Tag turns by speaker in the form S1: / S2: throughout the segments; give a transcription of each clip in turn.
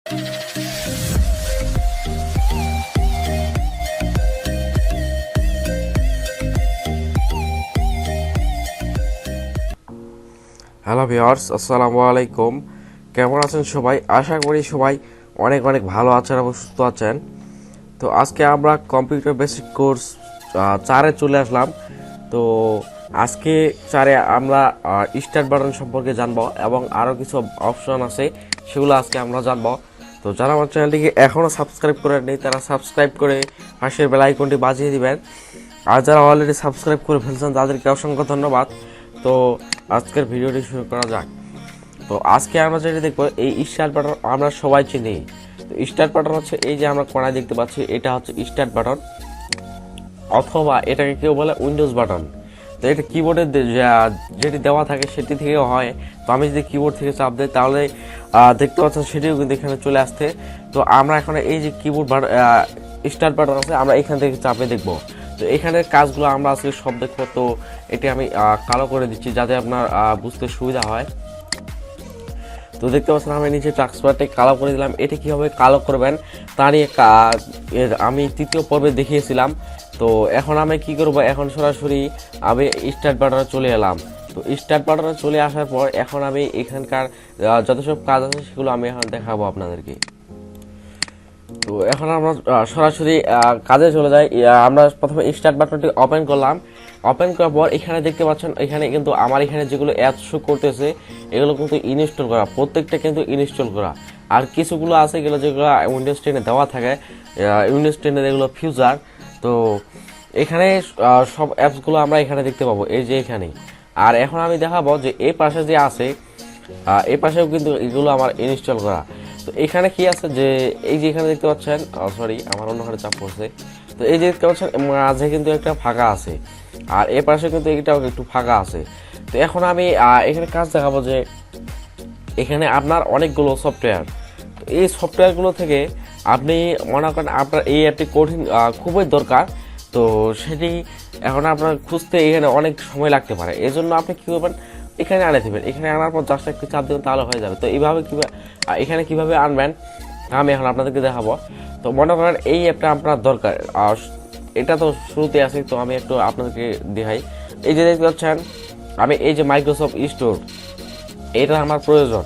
S1: Hello viewers, আসসালামু আলাইকুম। কেমন আছেন সবাই? আশা করি সবাই অনেক অনেক ভালো আছেন এবং সুস্থ আছেন। তো আজকে আমরা কম্পিউটার বেসিক কোর্স 4-এ চলে আসলাম। তো আজকে 4-এ আমরা স্টার্ট বাটন সম্পর্কে জানবো এবং আরও কিছু অপশন আছে, সেগুলো আজকে আমরা জানবো। তো যারা আমার চ্যানেলটিকে এখনও সাবস্ক্রাইব করেননি তারা সাবস্ক্রাইব করে পাশের বেল আইকনটি বাজিয়ে দিবেন। আর যারা অলরেডি সাবস্ক্রাইব করে ফেলছেন তাদেরকে অসংখ্য ধন্যবাদ। তো আজকের ভিডিওটি শুরু করা যাক। তো আজকে আমরা যেটা দেখবো, এই স্টার্ট বাটন আমরা সবাই চিনি। তো স্টার্ট বাটন হচ্ছে এই যে আমরা কোণায় দেখতে পাচ্ছি, এটা হচ্ছে স্টার্ট বাটন, অথবা এটাকে কেউ বলে উইন্ডোজ বাটন। তো এটা কিবোর্ডে যেটি দেওয়া থাকে সেটি থেকেও হয়। তো আমি যদি কিবোর্ড থেকে চাপ দিই তাহলে দেখতে পাচ্ছেন সেটিও কিন্তু এখানে চলে আসছে। তো আমরা এখন এই যে কিবোর্ড স্টার্ট বাটন আছে, আমরা এখান থেকে চাপে দেখবো। তো এখানের কাজগুলো আমরা আজকে সব দেখবো। তো এটি আমি কালো করে দিচ্ছি যাতে আপনার বুঝতে সুবিধা হয়। তো দেখতে পাচ্ছেন আমি নিচে টাস্কবারটি কালো করে দিলাম। এটি কীভাবে কালো করবেন তা নিয়ে আমি তৃতীয় পর্বে দেখিয়েছিলাম। তো এখন আমি কি করব, এখন সরাসরি আমি স্টার্ট বাটনে চলে এলাম। তো স্টার্ট বাটনে চলে আসার পর এখন আমি এখানকার যত সব কাজ আছে সেগুলো আমি এখন দেখাবো আপনাদেরকে। তো এখন আমরা সরাসরি কাজে চলে যাই। আমরা প্রথমে স্টার্ট বাটনটি ওপেন করলাম। ওপেন করার পর এখানে দেখতে পাচ্ছেন, এখানে কিন্তু আমার এখানে যেগুলো অ্যাপস শো করতেছে এগুলো কিন্তু ইনস্টল করা, প্রত্যেকটা কিন্তু ইনস্টল করা। আর কিছুগুলো আছে যেগুলো উইন্ডোজ 10-এ দেওয়া থাকে, উইন্ডোজ 10-এর এগুলো ফিউচার। তো এখানে সব অ্যাপসগুলো আমরা এখানে দেখতে পাবো, এই যে এখানে। আর এখন আমি দেখাবো যে এই পাশে যে আছে, এই পাশেও কিন্তু এগুলো আমার ইনস্টল করা। তো এখানে কি আছে যে এই যে এখানে দেখতে পাচ্ছেন, সরি আমার অন্যখানে চাপ পড়ছে। তো এই যে দেখতে পাচ্ছেন মাঝে কিন্তু একটা ফাঁকা আছে, আর এ পাশে কিন্তু এটাও একটু ফাঁকা আছে। তো এখন আমি এখানে কাজ দেখাবো যে এখানে আপনার অনেকগুলো সফটওয়্যার। তো এই সফটওয়্যারগুলো থেকে আপনি মনে করেন আপনার এই অ্যাপটি কঠিন খুবই দরকার। তো সেটি এখন আপনার খুঁজতে এখানে অনেক সময় লাগতে পারে। এই জন্য আপনি কী করবেন, এখানে আনে দেবেন। এখানে আনার পর জাস্ট একটু চাপ দেবেন, তাহলে হয়ে যাবে। তো এইভাবে এখানে কীভাবে আনবেন আমি এখন আপনাদেরকে দেখাবো। তো মনে করেন এই অ্যাপটা আপনার দরকার, এটা তো শুরুতে আছে। তো আমি একটু আপনাদেরকে দেখাই। এই যে দেখতে পাচ্ছেন আমি এই যে মাইক্রোসফট স্টোর, এটা আমার প্রয়োজন।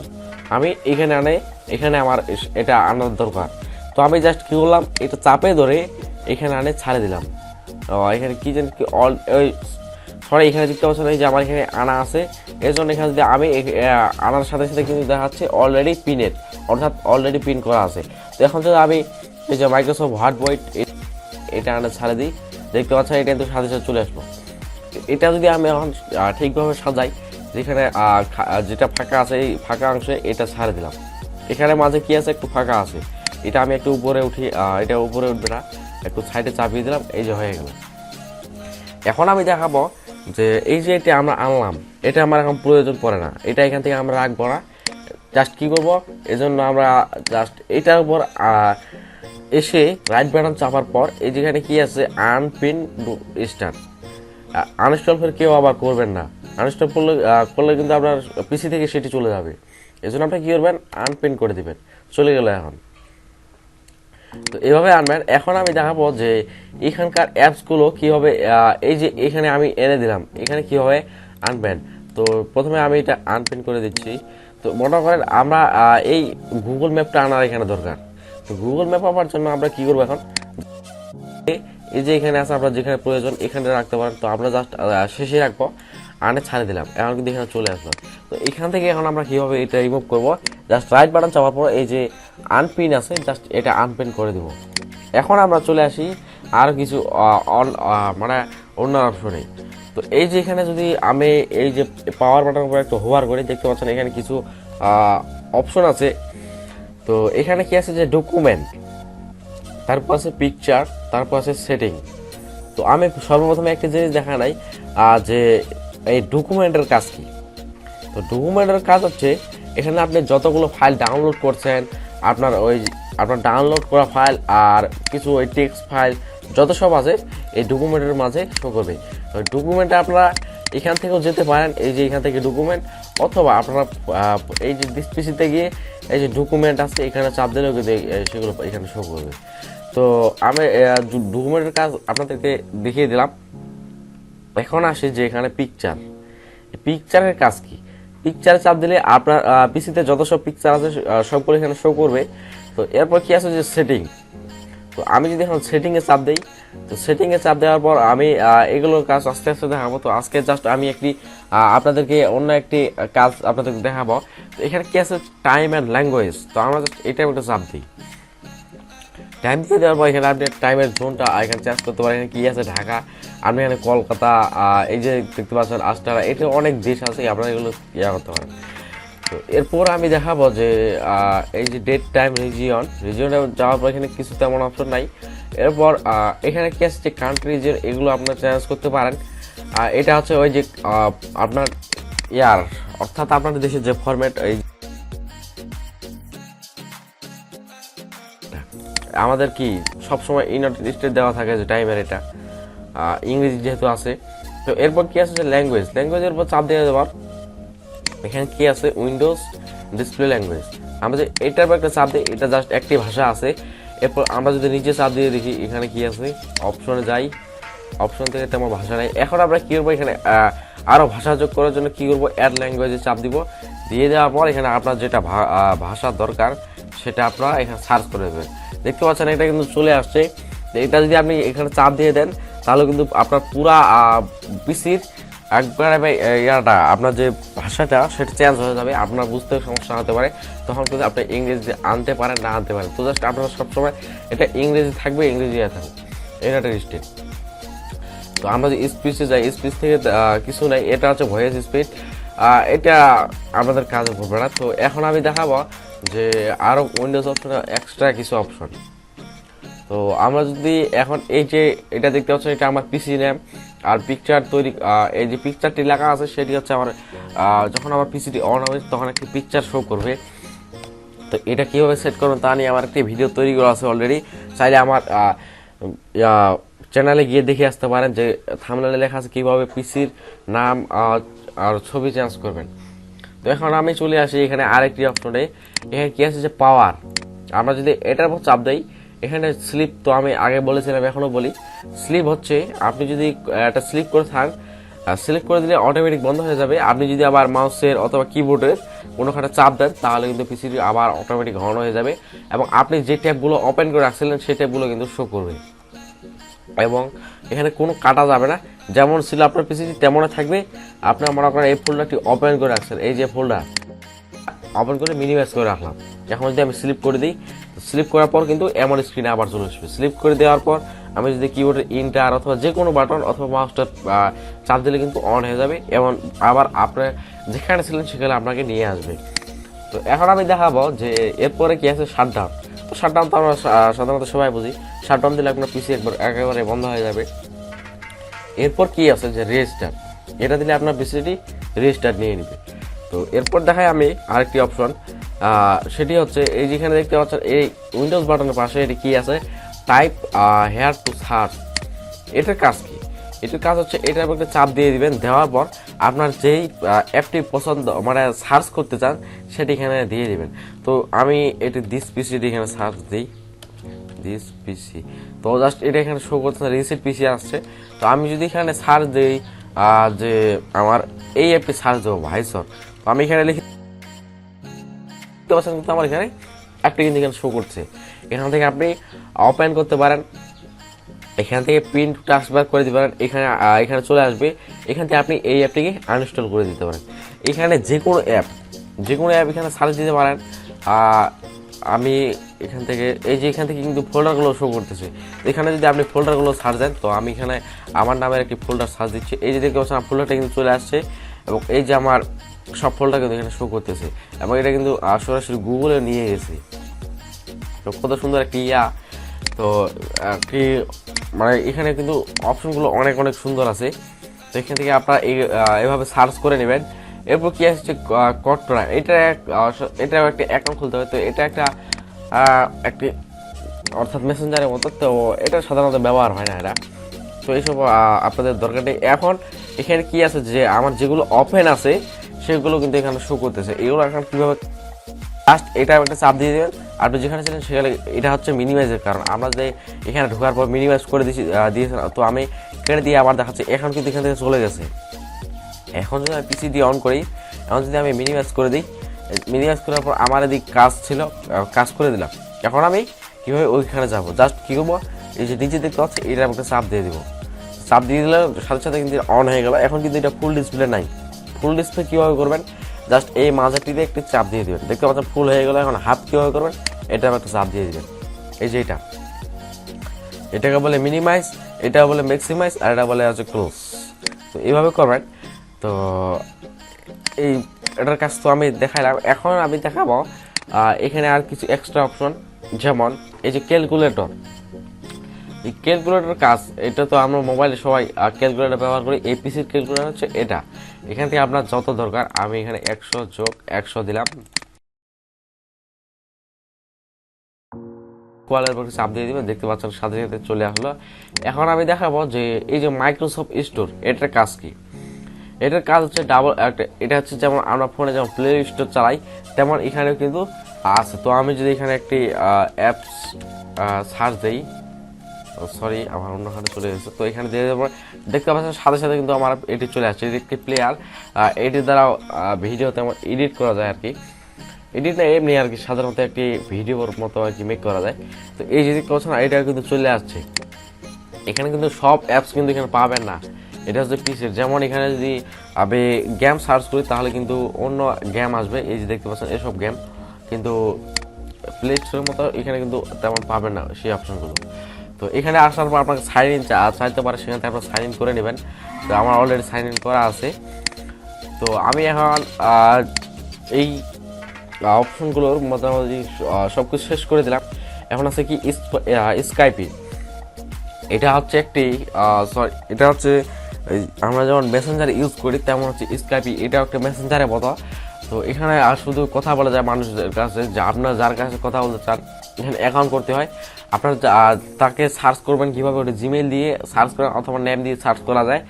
S1: আমি এখানে আমার এটা আনার দরকার। তো আমি জাস্ট কী করলাম, এটা চাপে ধরে এখানে আনে ছাড়ে দিলাম। এখানে কি যেন কি সরি এখানে দেখতে পাচ্ছেন এই যে আমার এখানে আনা আছে। এর জন্য এখানে যদি আমি আনার সাথে সাথে কিন্তু দেখাচ্ছে অলরেডি পিনের, অর্থাৎ অলরেডি পিন করা আছে। তো এখন যদি আমি এই যে মাইক্রোসফট ওয়ার্ড বই এটা আনে ছাড়ে দিই, দেখতে পাচ্ছেন এটা কিন্তু সাথে সাথে চলে আসলো। এটা যদি আমি এখন ঠিকভাবে সাজাই, যেখানে যেটা ফাঁকা আছে এই ফাঁকা অংশে এটা ছাড়ে দিলাম। এখানে মাঝে কি আছে, একটু ফাঁকা আছে, এটা আমি একটু উপরে উঠি, এটা উপরে উঠবে না, একটু সাইডে চাপিয়ে দিলাম, এই যে হয়ে গেল। এখন আমি দেখাবো যে এই যে এটা আমরা আনলাম, এটা আমার এখন প্রয়োজন পড়ে না, এটা এখান থেকে আমরা রাখবো না। জাস্ট কী করবো, এই জন্য আমরা জাস্ট এটার উপর এসে রাইট বাটন চাপার পর এই যেখানে কি আছে আনপিন স্টার্ট, আনইনস্টল করে কেউ আবার করবেন না। আনইনস্টল করলে কিন্তু আপনার পিসি থেকে সেটি চলে যাবে। এই জন্য আপনি কী করবেন, আনপিন করে দিবেন, চলে গেল এখন। তো এভাবে আনবেন। এখন আমি দেখাবো যে এখানকার অ্যাপসগুলো কীভাবে, এই যে এখানে আমি এনে দিলাম, এখানে কীভাবে আনবেন। তো প্রথমে আমি এটা আনপিন করে দিচ্ছি। তো মনে করেন আমরা এই গুগল ম্যাপটা আনার এখানে দরকার। তো গুগল ম্যাপ আনার জন্য আমরা কী করবো, এখন এই যে এখানে আছে আপনার যেখানে প্রয়োজন এখানে রাখতে পারেন। তো আমরা জাস্ট শেষে রাখবো, আনে ছাড়ে দিলাম, এখন কিন্তু এখানে চলে আসলো। তো এখান থেকে এখন আমরা কীভাবে এটা রিমুভ করবো, জাস্ট রাইট বাটন চাপার পর এই যে আনপিন আছে, জাস্ট এটা আনপিন করে দেবো। এখন আমরা চলে আসি আর কিছু মানে অন্য অপশনে। তো এই যে এখানে যদি আমি এই যে পাওয়ার বাটনের উপর একটু হোভার করি, দেখতে পাচ্ছেন এখানে কিছু অপশন আছে। তো এখানে কি আছে যে ডকুমেন্ট, তারপর আছে পিকচার, তারপর আছে সেটিং। তো আমি সর্বপ্রথমে একটা জিনিস দেখা নাই যে এই ডকুমেন্টের কাজ কি। তো ডকুমেন্টের কাজ হচ্ছে এখানে আপনি যতগুলো ফাইল ডাউনলোড করছেন, আপনার ডাউনলোড করা ফাইল আর কিছু ওই টেক্সট ফাইল যত সব আছে এই ডকুমেন্টের মাঝে শো করবে। ওই ডকুমেন্টে আপনারা এখান থেকেও যেতে পারেন, এই যে এখান থেকে ডকুমেন্ট, অথবা আপনারা এই যে দিস পিসিতে গিয়ে এই যে ডকুমেন্ট আছে এখানে চাপ দিলেও কিন্তু সেগুলো এখানে শো করবে। তো আমি ডকুমেন্টের কাজ আপনাদেরকে দেখিয়ে দিলাম। এখন আসি যে এখানে পিকচারের কাজ কি। পিকচারে চাপ দিলে আপনার পিসিতে যত সব পিকচার আছে সবগুলো এখানে শো করবে। তো এরপর কি আছে যে সেটিং। তো আমি যদি এখন সেটিংয়ে চাপ দিই, তো সেটিংয়ে চাপ দেওয়ার পর আমি এগুলোর কাজ আস্তে আস্তে দেখাবো। তো আজকে জাস্ট আমি একটি আপনাদেরকে অন্য একটি কাজ আপনাদেরকে দেখাবো। তো এখানে কি আছে টাইম অ্যান্ড ল্যাঙ্গুয়েজ। তো আমরা জাস্ট এটা একটা চাপ দিই। টাইম দিয়ে দেওয়ার পর এখানে আপনি টাইমের জোনটা এখানে চেঞ্জ করতে পারেন। এখানে কি আছে ঢাকা, আপনি এখানে কলকাতা, এই যে দেখতে পাচ্ছেন আস্টারা, এটা অনেক দেশ আছে, আপনারা এগুলো করতে পারেন। তো এরপর আমি দেখাবো যে এই যে ডেট টাইম রিজিয়নে যাওয়ার পর এখানে কিছু তেমন অপশন নাই। এরপর এখানে কি আছে যে কান্ট্রি রিজিয়ন, এগুলো আপনারা চেঞ্জ করতে পারেন। এটা হচ্ছে ওই যে আপনার অর্থাৎ আপনাদের দেশের যে ফরম্যাট, এই আমাদের কি সবসময় ইউনাইটেড স্টেট দেওয়া থাকে যে টাইমের, এটা ইংরেজি যেহেতু আছে। তো এরপর কি আছে যে ল্যাঙ্গুয়েজের উপর চাপ দিয়ে দেওয়ার এখানে কি আছে উইন্ডোজ ডিসপ্লে ল্যাঙ্গুয়েজ। আমরা যে এটার উপর একটা চাপ দিই, এটা জাস্ট একটি ভাষা আছে। এরপর আমরা যদি নিচে চাপ দিয়ে দেখি এখানে কি আছে, অপশনে যাই, অপশন থেকে তেমন ভাষা নেই। এখন আমরা কি করবো, এখানে আরও ভাষা যোগ করার জন্য কি করবো, অ্যাড ল্যাঙ্গুয়েজে চাপ দিব। দিয়ে দেওয়ার পর এখানে আপনার যেটা ভাষা দরকার সেটা আপনারা এখানে সার্চ করে দেবেন। দেখতে পাচ্ছেন এটা কিন্তু চলে আসছে। এটা যদি আপনি এখানে চাপ দিয়ে দেন তাহলে কিন্তু আপনার পুরা পিসির একবারে আপনার যে ভাষাটা সেটা চেঞ্জ হয়ে যাবে, আপনার বুঝতে সমস্যা হতে পারে। তখন কিন্তু আপনি ইংরেজি আনতে পারেন না আনতে পারেন। তো জাস্ট আপনারা সবসময় এটা ইংরেজি থাকবে, ইংরেজি থাকবে, এটা একটা স্টেট। তো আমরা যে স্পিচে যাই, স্পিচ থেকে কিছু নাই, এটা হচ্ছে ভয়েস স্পিচ, এটা আমাদের কাজে পড়বে না। তো এখন আমি দেখাবো যে আরও উইন্ডোজ অপশনে এক্সট্রা কিছু অপশন। তো আমরা যদি এখন এই যে এটা দেখতে পাচ্ছেন, এটা আমার পিসি নেম, আর পিকচার তৈরি, এই যে পিকচারটি লেখা আছে সেটি হচ্ছে আমার যখন আমার পিসিটি অন হবে তখন একটি পিকচার শো করবে। তো এটা কীভাবে সেট করুন তা নিয়ে আমার একটি ভিডিও তৈরি করা আছে অলরেডি, চাইলে আমার চ্যানেলে গিয়ে দেখে আসতে পারেন যে থাম্বনেলে লেখা আছে কীভাবে পিসির নাম আর ছবি চেঞ্জ করবেন। তো এখন আমি চলে আসি এখানে আরেকটি অপশনে। এখানে কি আছে যে পাওয়ার, আমরা যদি এটার উপর চাপ দেই এখানে স্লিপ, তো আমি আগে বলেছিলাম এখনো বলি, স্লিপ হচ্ছে আপনি যদি একটা স্লিপ করে থাকেন, সিলেক্ট করে দিলে অটোমেটিক বন্ধ হয়ে যাবে। আপনি যদি আবার মাউসের অথবা কিবোর্ডের কোনোখানে চাপ দেন তাহলে কিন্তু পিসিটি আবার অটোমেটিক অন হয়ে যাবে, এবং আপনি যে ট্যাবগুলো ওপেন করে রাখছিলেন সেই ট্যাবগুলো কিন্তু শো করবে, এবং এখানে কোনো কাটা যাবে না। যেমন ছিল আপনার পিসিটি তেমনই থাকবে। আপনার মনে করেন এই ফোল্ডারটি ওপেন করে রাখছেন, এই যে ফোল্ডার ওপেন করে মিনিমাইজ করে রাখলাম। এখন যদি আমি স্লিপ করে দিই, স্লিপ করার পর কিন্তু এমন স্ক্রিনে আবার চলে আসবে। স্লিপ করে দেওয়ার পর আমি যদি কিবোর্ডের ইন্টার অথবা যে কোনো বাটন অথবা মাউসটা চাপ দিলে কিন্তু অন হয়ে যাবে, এবং আবার আপনার যেখানে ছিলেন সেখানে আপনাকে নিয়ে আসবে। তো এখন আমি দেখাবো যে এরপরে কি আছে শাটডাউন। তো শাটডাউন তো আমরা সাধারণত সবাই বুঝি, শাটডাউন দিলে আপনার পিসি একেবারে বন্ধ হয়ে যাবে। এরপর কি আছে যে রেজিস্টার, এটা দিলে আপনার পিসিটি রেজিস্টার নিয়ে নেবে। তো এরপর দেখাই আমি আরেকটি অপশন, সেটি হচ্ছে এই যেখানে দেখতে পাচ্ছেন এই উইন্ডোজ বাটনের পাশে এটি কি আছে, টাইপ হেয়ার টু সার্চ। এটার কাজ কি? এটার কাজ হচ্ছে এটার উপর চাপ দিয়ে দিবেন, দেওয়ার পর আপনার যেই অ্যাপটি পছন্দ মানে সার্চ করতে চান সেটি এখানে দিয়ে দিবেন। তো আমি এটি দিস পিসিটি এখানে সার্চ দিই, দিস পিসি। তো জাস্ট এটা এখানে শো করতেছে রিসেট পিসি আসছে। তো আমি যদি এখানে সার্চ দিই যে আমার এই অ্যাপটি সার্চ দেবো ভাইসর, তো আমি এখানে লিখে কিন্তু আমার এখানে অ্যাপটি কিন্তু এখানে শো করছে। এখান থেকে আপনি ওপেন করতে পারেন, এখান থেকে প্রিন্ট ট্রান্সফার করে দিতে পারেন, এখানে চলে আসবে। এখান থেকে আপনি এই অ্যাপটিকে আনইনস্টল করে দিতে পারেন। এখানে যে কোনো অ্যাপ এখানে সার্চ দিতে পারেন। আমি এখান থেকে এখান থেকে কিন্তু ফোল্ডারগুলো শো করতেছে। এখানে যদি আপনি ফোল্ডারগুলো সার্চ দেন, তো আমি এখানে আমার নামের একটি ফোল্ডার সার্চ দিচ্ছি, এই যে দেখতে পাচ্ছেন ফোল্ডারটা কিন্তু চলে আসছে, এবং এই যে আমার সব ফোল্ডার কিন্তু এখানে শো করতেছে, এবং এটা কিন্তু সরাসরি গুগলে নিয়ে গেছে। তো কত সুন্দর একটি তো কি মানে এখানে কিন্তু অপশনগুলো অনেক অনেক সুন্দর আছে। তো এখান থেকে আপনারা এভাবে সার্চ করে নেবেন। এরপর কি আসছে কটরা, এটা একটা অ্যাকাউন্ট খুলতে হবে। তো এটা একটি অর্থাৎ মেসেঞ্জারের মতো, তো এটা সাধারণত ব্যবহার হয় না এটা। তো এইসব আপনাদের দরকার নেই। এখন এখানে কি আছে যে আমার যেগুলো ওপেন আছে সেগুলো কিন্তু এখানে শো করতেছে। এগুলো এখন কীভাবে জাস্ট এটা একটা চাপ দিয়ে দেবেন। আপনি যেখানে ছিলেন সেখানে এটা হচ্ছে মিনিমাইজের কারণ আমরা যে এখানে ঢোকার পর মিনিমাইজ করে দিয়েছিলাম, তো আমি কেটে দিয়ে আবার দেখাচ্ছি এখন কিন্তু এখান থেকে চলে গেছে। এখন যদি আমি পিসি দিয়ে অন করি, এখন যদি আমি মিনিমাইজ করে দিই, মিনিমাইজ করার পর আমার এদিক কাজ ছিল, কাজ করে দিলাম। এখন আমি কীভাবে ওইখানে যাবো, জাস্ট কী করবো, এই যে নিচে দেখতে পাচ্ছি এটা আমাকে চাপ দিয়ে দেবো। চাপ দিয়ে দিলে সাথে সাথে কিন্তু অন হয়ে গেল। এখন কিন্তু এটা ফুল ডিসপ্লে নাই। ফুল ডিসপ্লে কীভাবে করবেন, জাস্ট এই মাঝাটিতে একটি চাপ দিয়ে দেবেন, দেখতে পাচ্ছেন ফুল হয়ে গেল। এখন হাফ কীভাবে করবেন, এটা একটা চাপ দিয়ে দেবেন। এই যে এটাকে বলে মিনিমাইজ, এটা বলে ম্যাক্সিমাইজ, আর এটা বলে হচ্ছে ক্লোজ। তো এইভাবে করবেন। তো এই এটার কাজ তো আমি দেখাইলাম। এখন আমি দেখাবো এখানে আর কিছু এক্সট্রা অপশন, যেমন এই যে ক্যালকুলেটর। এই ক্যালকুলেটর কাজ, এটা তো আমরা মোবাইলে সবাই ক্যালকুলেটর ব্যবহার করি। এই পিসির ক্যালকুলেটর হচ্ছে এটা। এখান থেকে আপনার যত দরকার, আমি এখানে 100 যোগ 100 দিলাম, কোয়ালের উপর চাপ দিয়ে দিবেন, দেখতে পাচ্ছেন সাথে সাথে চলে আসলো। এখন আমি দেখাবো যে এই যে মাইক্রোসফট স্টোর, এটার কাজ কি। এটার কাজ হচ্ছে এটা হচ্ছে যেমন আমরা ফোনে যেমন প্লে স্টোর চালাই তেমন এখানেও কিন্তু আছে। তো আমি যদি এখানে একটি অ্যাপস সার্চ দিই, সরি আমার অন্যখানে চলে গেছে, তো এখানে দিয়ে দেবো, দেখতে পাচ্ছেন সাথে সাথে কিন্তু আমার এটি চলে আসছে। এটি একটি প্লেয়ার, এটির দ্বারা ভিডিও তেমন এডিট করা যায় আর কি। এডিট না এমনি আর কি, সাধারণত একটি ভিডিওর মতো আর কি মেক করা যায়। তো এই যদি কথা না, এটা কিন্তু চলে আসছে। এখানে কিন্তু সব অ্যাপস কিন্তু এখানে পাবেন না, এটা হচ্ছে পিসির। যেমন এখানে যদি আমি গেম সার্চ করি তাহলে কিন্তু অন্য গেম আসবে, এই যে দেখতে পাচ্ছেন এসব গেম, কিন্তু প্লে স্টোরের মতো এখানে কিন্তু তেমন পাবেন না সেই অপশনগুলো। তো এখানে আসার পর আপনাকে সাইন ইন চাইতে পারে, সেখান থেকে আপনার সাইন ইন করে নেবেন। তো আমার অলরেডি সাইন ইন করা আছে। তো আমি এখন এই অপশনগুলোর মোটামুটি সব কিছু শেষ করে দিলাম। এখন আছে কি স্কাইপি। এটা হচ্ছে একটি এটা হচ্ছে আমরা যেমন মেসেঞ্জার ইউজ করি তেমন হচ্ছে স্কাইপি, এটা একটা মেসেঞ্জারের মতো। তো এখানে আর শুধু কথা বলা যায় মানুষদের কাছে, যে আপনার যার কাছে কথা বলতে চান এখানে অ্যাকাউন্ট করতে হয়। আপনার তাকে সার্চ করবেন কীভাবে, ওটা জিমেল দিয়ে সার্চ করেন অথবা নেম দিয়ে সার্চ করা যায়।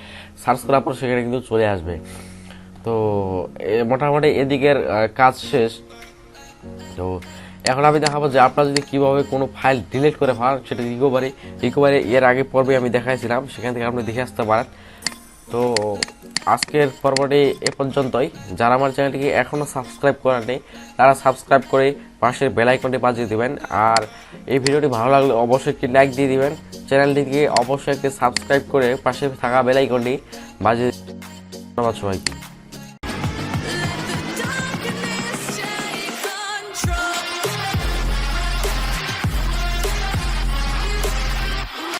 S1: সার্চ করার পর সেখানে কিন্তু চলে আসবে। তো মোটামুটি এদিকের কাজ শেষ। তো এখন আমি দেখাবো যে আপনারা যদি কীভাবে কোনো ফাইল ডিলিট করে ফেলেন, সেটা রিকভারি এর আগে পর্বে আমি দেখাইছিলাম, সেখান থেকে আপনি দেখে আসতে পারেন। তো আজকের পর্বটি এ পর্যন্তই। যারা আমার চ্যানেলটিকে এখনও সাবস্ক্রাইব করেননি তারা সাবস্ক্রাইব করে পাশের বেল আইকনটি বাজিয়ে দিবেন। আর এই ভিডিওটি ভালো লাগলে অবশ্যই একটি লাইক দিয়ে দিবেন। চ্যানেলটিকে অবশ্যই একটি সাবস্ক্রাইব করে পাশে থাকা বেল আইকনটি বাজিয়ে। ধন্যবাদ সবাইকে।